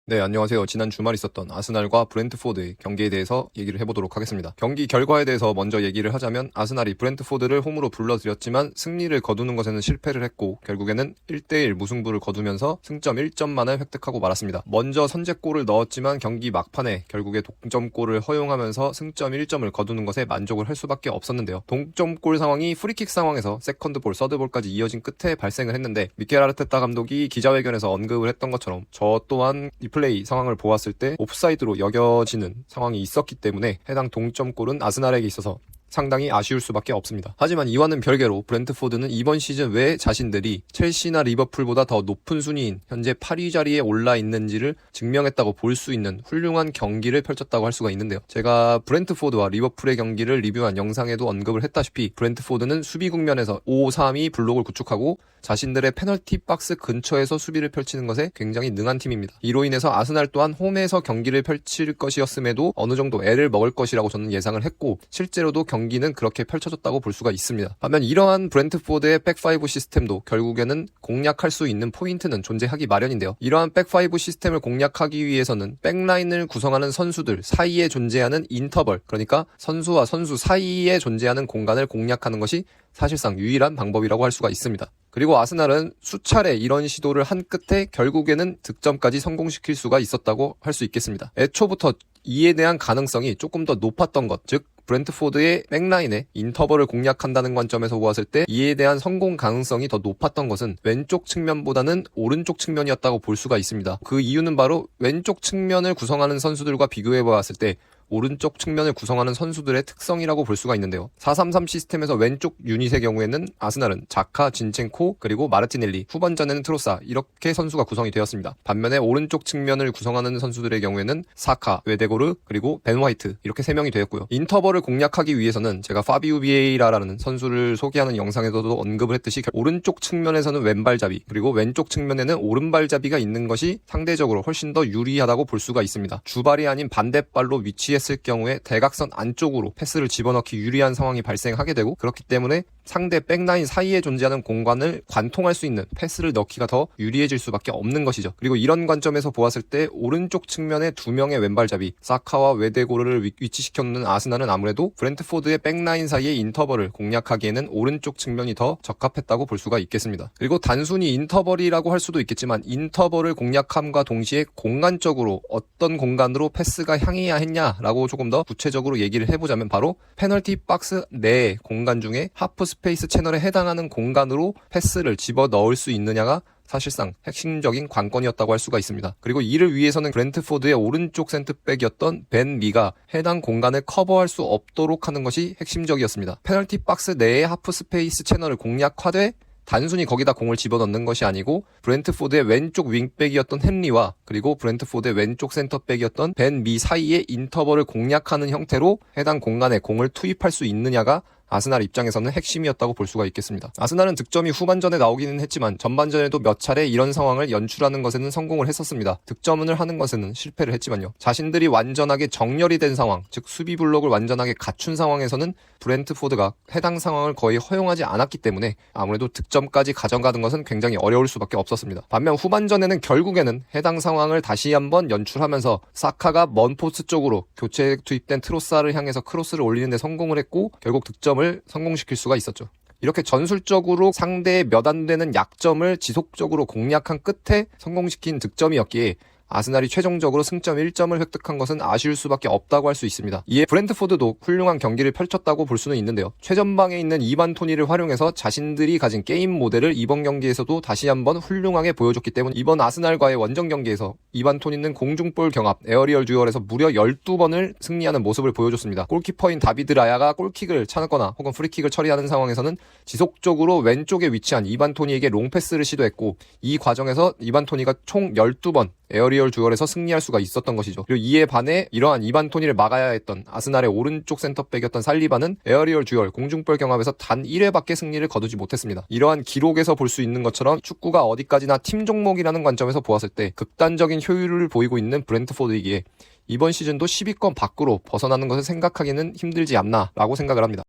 네, 안녕하세요. 지난 주말 있었던 아스날과 브렌트포드의 경기에 대해서 얘기를 해보도록 하겠습니다. 경기 결과에 대해서 먼저 얘기를 하자면 아스날이 브렌트포드를 홈으로 불러들였지만 승리를 거두는 것에는 실패를 했고 결국에는 1대1 무승부를 거두면서 승점 1점만을 획득하고 말았습니다. 먼저 선제골을 넣었지만 경기 막판에 결국에 동점골을 허용하면서 승점 1점을 거두는 것에 만족을 할 수밖에 없었는데요. 동점골 상황이 프리킥 상황에서 세컨드볼, 서드볼까지 이어진 끝에 발생을 했는데 미켈 아르테타 감독이 기자회견에서 언급을 했던 것처럼 저 또한 플레이 상황을 보았을 때 옵사이드로 여겨지는 상황이 있었기 때문에 해당 동점골은 아스날에게 있어서 상당히 아쉬울 수밖에 없습니다. 하지만 이와는 별개로 브렌트포드는 이번 시즌 왜 자신들이 첼시나 리버풀보다 더 높은 순위인 현재 8위 자리에 올라 있는지를 증명했다고 볼 수 있는 훌륭한 경기를 펼쳤다고 할 수가 있는데요. 제가 브렌트포드와 리버풀의 경기를 리뷰한 영상에도 언급을 했다시피 브렌트포드는 수비 국면에서 5-3-2 블록을 구축하고 자신들의 페널티 박스 근처에서 수비를 펼치는 것에 굉장히 능한 팀입니다. 이로 인해서 아스날 또한 홈에서 경기를 펼칠 것이었음에도 어느 정도 애를 먹을 것이라고 저는 예상을 했고 실제로도 경기는 그렇게 펼쳐졌다고 볼 수가 있습니다. 반면 이러한 브렌트포드의 백파이브 시스템도 결국에는 공략할 수 있는 포인트는 존재하기 마련인데요. 이러한 백파이브 시스템을 공략하기 위해서는 백라인을 구성하는 선수들 사이에 존재하는 인터벌, 그러니까 선수와 선수 사이에 존재하는 공간을 공략하는 것이 사실상 유일한 방법이라고 할 수가 있습니다. 그리고 아스날은 수차례 이런 시도를 한 끝에 결국에는 득점까지 성공시킬 수가 있었다고 할 수 있겠습니다. 애초부터 이에 대한 가능성이 조금 더 높았던 것, 즉 브렌트포드의 백라인에 인터벌을 공략한다는 관점에서 보았을 때 이에 대한 성공 가능성이 더 높았던 것은 왼쪽 측면보다는 오른쪽 측면이었다고 볼 수가 있습니다. 그 이유는 바로 왼쪽 측면을 구성하는 선수들과 비교해 보았을 때 오른쪽 측면을 구성하는 선수들의 특성이라고 볼 수가 있는데요. 4-3-3 시스템에서 왼쪽 유닛의 경우에는 아스날은 자카, 진첸코, 그리고 마르티넬리, 후반전에는 트로사 이렇게 선수가 구성이 되었습니다. 반면에 오른쪽 측면을 구성하는 선수들의 경우에는 사카, 웨데고르, 그리고 벤 화이트 이렇게 3명이 되었고요. 인터벌을 공략하기 위해서는 제가 파비우 비에이라라는 선수를 소개하는 영상에서도 언급을 했듯이 오른쪽 측면에서는 왼발잡이, 그리고 왼쪽 측면에는 오른발잡이가 있는 것이 상대적으로 훨씬 더 유리하다고 볼 수가 있습니다. 주발이 아닌 반대발로 위치했을 경우에 대각선 안쪽으로 패스를 집어넣기 유리한 상황이 발생하게 되고 그렇기 때문에 상대 백라인 사이에 존재하는 공간을 관통할 수 있는 패스를 넣기가 더 유리해질 수밖에 없는 것이죠. 그리고 이런 관점에서 보았을 때 오른쪽 측면에 2명의 왼발잡이 사카와 웨데고르를 위치시켜놓는 아스날은 아무래도 브렌트포드의 백라인 사이의 인터벌을 공략하기에는 오른쪽 측면이 더 적합했다고 볼 수가 있겠습니다. 그리고 단순히 인터벌이라고 할 수도 있겠지만 인터벌을 공략함과 동시에 공간적으로 어떤 공간으로 패스가 향해야 했냐라고 조금 더 구체적으로 얘기를 해보자면 바로 페널티 박스 내 공간 중에 하프 스페이스 채널에 해당하는 공간으로 패스를 집어넣을 수 있느냐가 사실상 핵심적인 관건이었다고 할 수가 있습니다. 그리고 이를 위해서는 브렌트포드의 오른쪽 센터백이었던 벤 미가 해당 공간을 커버할 수 없도록 하는 것이 핵심적이었습니다. 페널티 박스 내의 하프 스페이스 채널을 공략하되 단순히 거기다 공을 집어넣는 것이 아니고 브렌트포드의 왼쪽 윙백이었던 헨리와 그리고 브렌트포드의 왼쪽 센터백이었던 벤 미 사이의 인터벌을 공략하는 형태로 해당 공간에 공을 투입할 수 있느냐가 아스날 입장에서는 핵심이었다고 볼 수가 있겠습니다. 아스날은 득점이 후반전에 나오기는 했지만 전반전에도 몇 차례 이런 상황을 연출하는 것에는 성공을 했었습니다. 득점을 하는 것에는 실패를 했지만요. 자신들이 완전하게 정렬이 된 상황, 즉 수비 블록을 완전하게 갖춘 상황에서는 브렌트포드가 해당 상황을 거의 허용하지 않았기 때문에 아무래도 득점까지 가져가는 것은 굉장히 어려울 수밖에 없었습니다. 반면 후반전에는 결국에는 해당 상황을 다시 한번 연출하면서 사카가 먼 포스트 쪽으로 교체 투입된 트로사를 향해서 크로스를 올리는 데 성공을 했고 결국 득점을 성공시킬 수가 있었죠. 이렇게 전술적으로 상대의 몇 안 되는 약점을 지속적으로 공략한 끝에 성공시킨 득점이었기에 아스날이 최종적으로 승점 1점을 획득한 것은 아쉬울 수밖에 없다고 할 수 있습니다. 이에 브렌트포드도 훌륭한 경기를 펼쳤다고 볼 수는 있는데요. 최전방에 있는 이반 토니를 활용해서 자신들이 가진 게임 모델을 이번 경기에서도 다시 한번 훌륭하게 보여줬기 때문에 이번 아스날과의 원정 경기에서 이반 토니는 공중볼 경합, 에어리얼 듀얼에서 무려 12번을 승리하는 모습을 보여줬습니다. 골키퍼인 다비드 라야가 골킥을 차거나 혹은 프리킥을 처리하는 상황에서는 지속적으로 왼쪽에 위치한 이반 토니에게 롱패스를 시도했고 이 과정에서 이반 토니가 총 12번 에어리얼 듀얼에서 승리할 수가 있었던 것이죠. 그리고 이에 반해 이러한 이반 토니를 막아야 했던 아스날의 오른쪽 센터백이었던 살리바는 에어리얼 듀얼 공중볼 경합에서 단 1회밖에 승리를 거두지 못했습니다. 이러한 기록에서 볼 수 있는 것처럼 축구가 어디까지나 팀 종목이라는 관점에서 보았을 때 극단적인 효율을 보이고 있는 브렌트포드이기에 이번 시즌도 10위권 밖으로 벗어나는 것을 생각하기는 힘들지 않나 라고 생각을 합니다.